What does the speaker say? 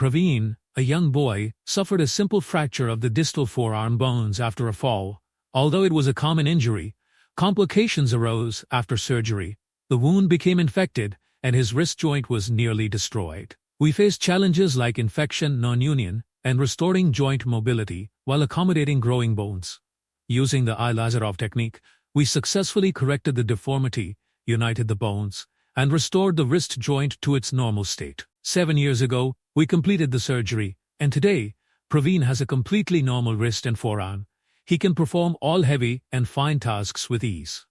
Praveen, a young boy, suffered a simple fracture of the distal forearm bones after a fall. Although it was a common injury, complications arose after surgery. The wound became infected, and his wrist joint was nearly destroyed. We faced challenges like infection, non-union, and restoring joint mobility while accommodating growing bones. Using the Ilizarov technique, we successfully corrected the deformity, united the bones, and restored the wrist joint to its normal state. 7 years ago, we completed the surgery, and today, Praveen has a completely normal wrist and forearm. He can perform all heavy and fine tasks with ease.